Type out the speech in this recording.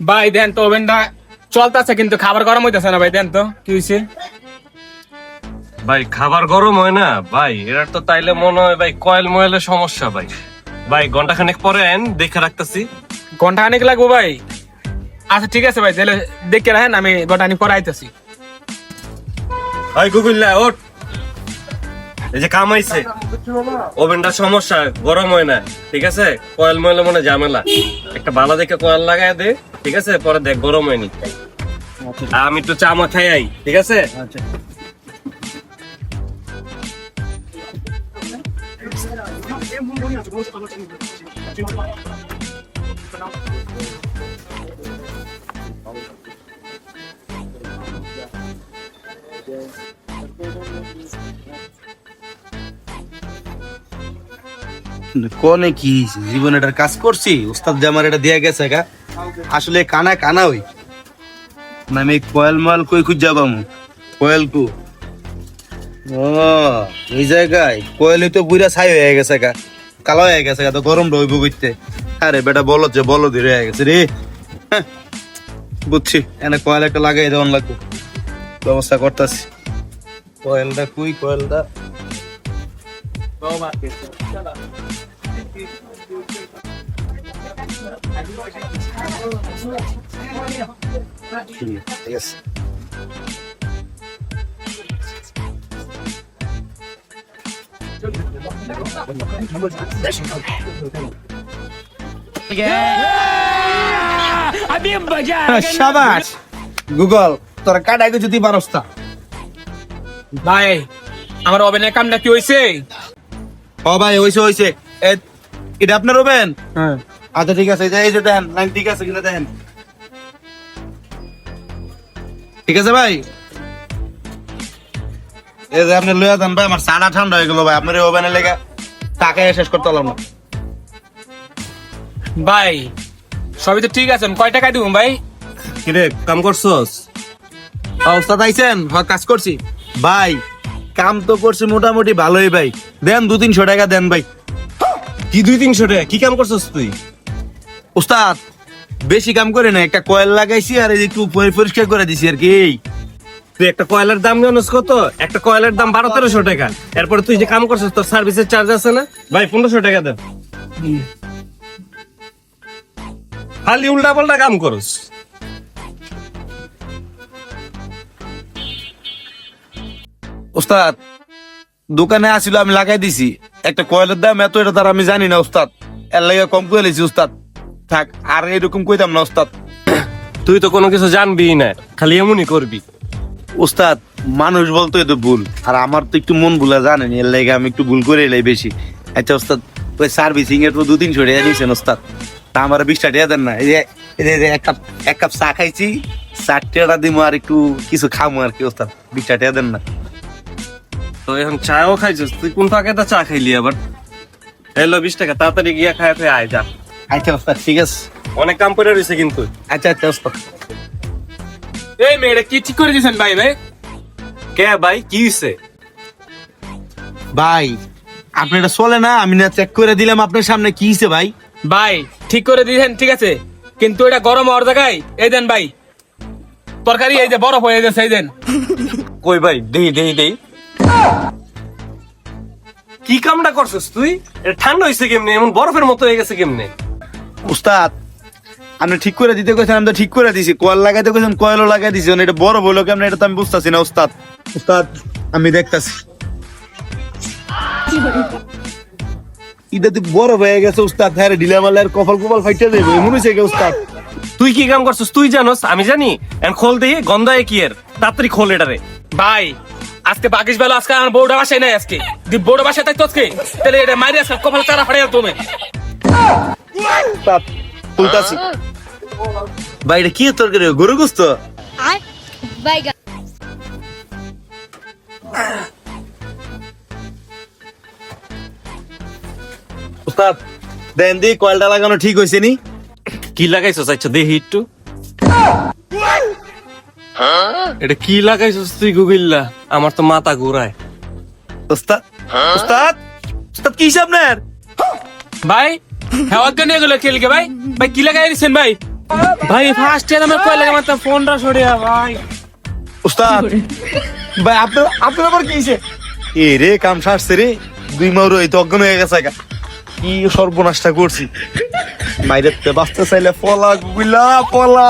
ভাই দেন তো ওভেনটা চলতেছে কিন্তু খাবার গরম হইতেছে না ভাই, দেন তো কি হয়েছে। ভাই খাবার গরম হয় না ভাই, এর তো তাইলে মনে হয় ভাই কয়েল ময়েলের সমস্যা ভাই। ভাই ঘন্টা খানেক পরে আইন দেখে রাখতেছি। ঘন্টা অনেক লাগবো ভাই? আচ্ছা ঠিক আছে ভাই, তাহলে দেখে রাখেন, আমি ঘন্টা আনি পরে আইতেছি। ভাই গুগল্লা ওঠ, এই যে কামাইছে ওভেনটার সমস্যা, গরম হয় না, ঠিক আছে? কয়েল ময়েলে মনে হয় ঝামেলা, একটা ভালো দেখে কয়েল লাগাই দে, ঠিক আছে? পরে দেখ গরম হয়নি। আর আমি একটু চা মা খাই আই, ঠিক আছে? কোনে কি জীবনে এটার কাজ করছি, উস্তাদ যে আমার এটা দিয়ে গেছে গা, আসলে কানা কানা হই না। আমি কয়েল মাল কই খুঁজ যাবাম, কয়েল কু ও এই জায়গায় কয়েলই তো বুড়া ছাই হয়ে গেছে গা, কালো হয়ে গেছে গা, তো গরম রইব করতে। আরে বেটা বলো যে বলো ধীরে হয়ে গেছে রে। হ্যাঁ, বুঝছি, এনে কয়েল একটা লাগাই দেওয়ান লাগবে, ব্যবস্থা করতেছি। কয়েলটা কুই, কয়েলটা ঠিক আছে। শাবাশ গুগল, তোরা কাটাই যদি পারস্তা। ভাই আমার ওভেনের কামটা কি হয়েছে? ও ভাই হইছে হইছে, এটা আপনার ওভেন? হ্যাঁ আচ্ছা ঠিক আছে, এই যে দেন লাইন ঠিক আছে কিনা দেন। ঠিক আছে ভাই, এই যে আপনি লইয়া দেন ভাই, আমার সাড়া ঠান্ডা হয়ে গেল ভাই, আপনার এই ওভেনে লেগে টাকা শেষ করতে পারলাম না। ভাই সবই তো ঠিক আছে, আমি কয় টাকায় দিব ভাই? কিরে কাম করছস? ওস্তাদ আইছেন? হ্যাঁ কাজ করছি ভাই, কাম তো করছি মোটামুটি ভালোই ভাই, দেন 200-300 টাকা দেন ভাই। কি 200-300 টাকা? কি কাম করছস তুই? উস্তাদ বেশি কাম করে না, একটা কয়েল লাগাইছি আর এই যে একটু পরিষ্কার করে দিছি আর কি। তুই একটা কয়লার দাম জানোস কত? একটা কয়লার দাম 1200-1300 টাকা। এরপরে তুই যে কাম করছিস তোর সার্ভিসের চার্জ আছে না ভাই? 1500 টাকা দেন। খালি উল্টা পাল্টা কাম করস। উস্তাদ দোকানে আসিল, আমি লাগাই দিছি, একটা কয়েলের দাম এত, এটা তার আমি জানি না উস্তাদ, এর লাগে কম করে লিছি উস্তাদ। থাক আর এরকম কইতাম না উস্তাদ। তুই তো কোনো কিছু জানবি না, খালি এমনই করবি। উস্তাদ মানুষ বলতো তো ভুল, আর আমার তো একটু মন ভুলা জানেন, এর লাগে আমি একটু ভুল করে এলাই বেশি। আচ্ছা উস্তাদ, ওই সার্ভিসিং এর তো 200-300 টাকা দিয়েছেন উস্তাদ, তা আমার 20 টাকা দেন না? এই যে এক কাপ চা খাইছি, 4 টাকা দিব, আর একটু কিছু খামো আর কি উস্তাদ, 20 টাকা দেন না? তো এখন চাও খাইছিস তুই? কোন পাকেটা চা খাইলি আবার? এলো 20 টাকা, তাড়াতাড়ি গিয়া খায় তুই আয় যা। আচ্ছা উস্তাদ ঠিক আছে। অনেক কাম করে রয়েছে কিন্তু। আচ্ছা আচ্ছা উস্তাদ। এই মেয়েটা কি ঠিক করে দিয়েছেন ভাই? ভাই কে ভাই কি হইছে? ভাই আপনি এটা চলে না, আমি না চেক করে দিলাম আপনার সামনে, কি হইছে ভাই? ভাই ঠিক করে দিয়েছেন ঠিক আছে, কিন্তু এটা গরম হওয়ার জায়গায় এই দেন ভাই তরকারি, এই যে বরফ হয়ে গেছে, এই দেন। কই ভাই দেই দেই দেই। কি কামটা করছিস তুই? এটা ঠান্ডা হইছে কেমনে? এমন বরফের মতো হয়ে গেছে কেমনে? উস্তাদ আপনি ঠিক করে দিতে কইছেন, আমি তো ঠিক করে দিছি, কয়েল লাগাইতে কইছেন কয়েলও লাগাই দিছি, এটা বড় বলো কেমন এটা তো আমি বুঝতাছি না উস্তাদ। উস্তাদ আমি দেখতাছি, এটা তো বড় হয়ে গেছে উস্তাদ, হ্যাঁ ঢিলামালের কপাল কপাল ফাইটা দেবে মনে হইছে কি উস্তাদ? তুই কি কাম করছিস তুই জানোস? আমি জানি? এখন খোল দেই, গন্ধ হয় কি এর? তাড়াতাড়ি খোল এটারে। ভাই আজকে বাকিস বেলা, আজকে আমার বউটা বাসায় নাই, আজকে যদি বউটা বাসায় থাকতো আজকে, তাহলে এটা মারি আজকে কপাল চারা ফাড়ে তুমি। উস্তাদ তুলতাছি। ভাই এটা কি তরকারি, গরু গোস্ত? Vaya. উস্তাদ দেন দি কয়েলটা লাগানো ঠিক হয়েছে নি? কি লাগাইছস? আচ্ছা দেখি একটু। এটা কি লাগাইছস তুই গুগিল্লা? আমার তো মাথা ঘুরায়। উস্তাদ উস্তাদ উস্তাদ কি হিসাব আপনার? ভাই হেওয়াত গান এগুলো খেলকে ভাই, ভাই কি লাগাই দিচ্ছেন ভাই? ভাই ফার্স্ট টাইম আমার কয় লাগে মাত্র ফোনটা সরিয়া ভাই। উস্তাদ ভাই আপনার আপনার আবার কি হয়েছে? এ রে কাম সারছে রে, 2 মাউর এই তো অজ্ঞান হয়ে গেছে গা। কি সর্বনাশটা করছি, মাইরে তে বাঁচতে চাইলে পলা গুলা পলা।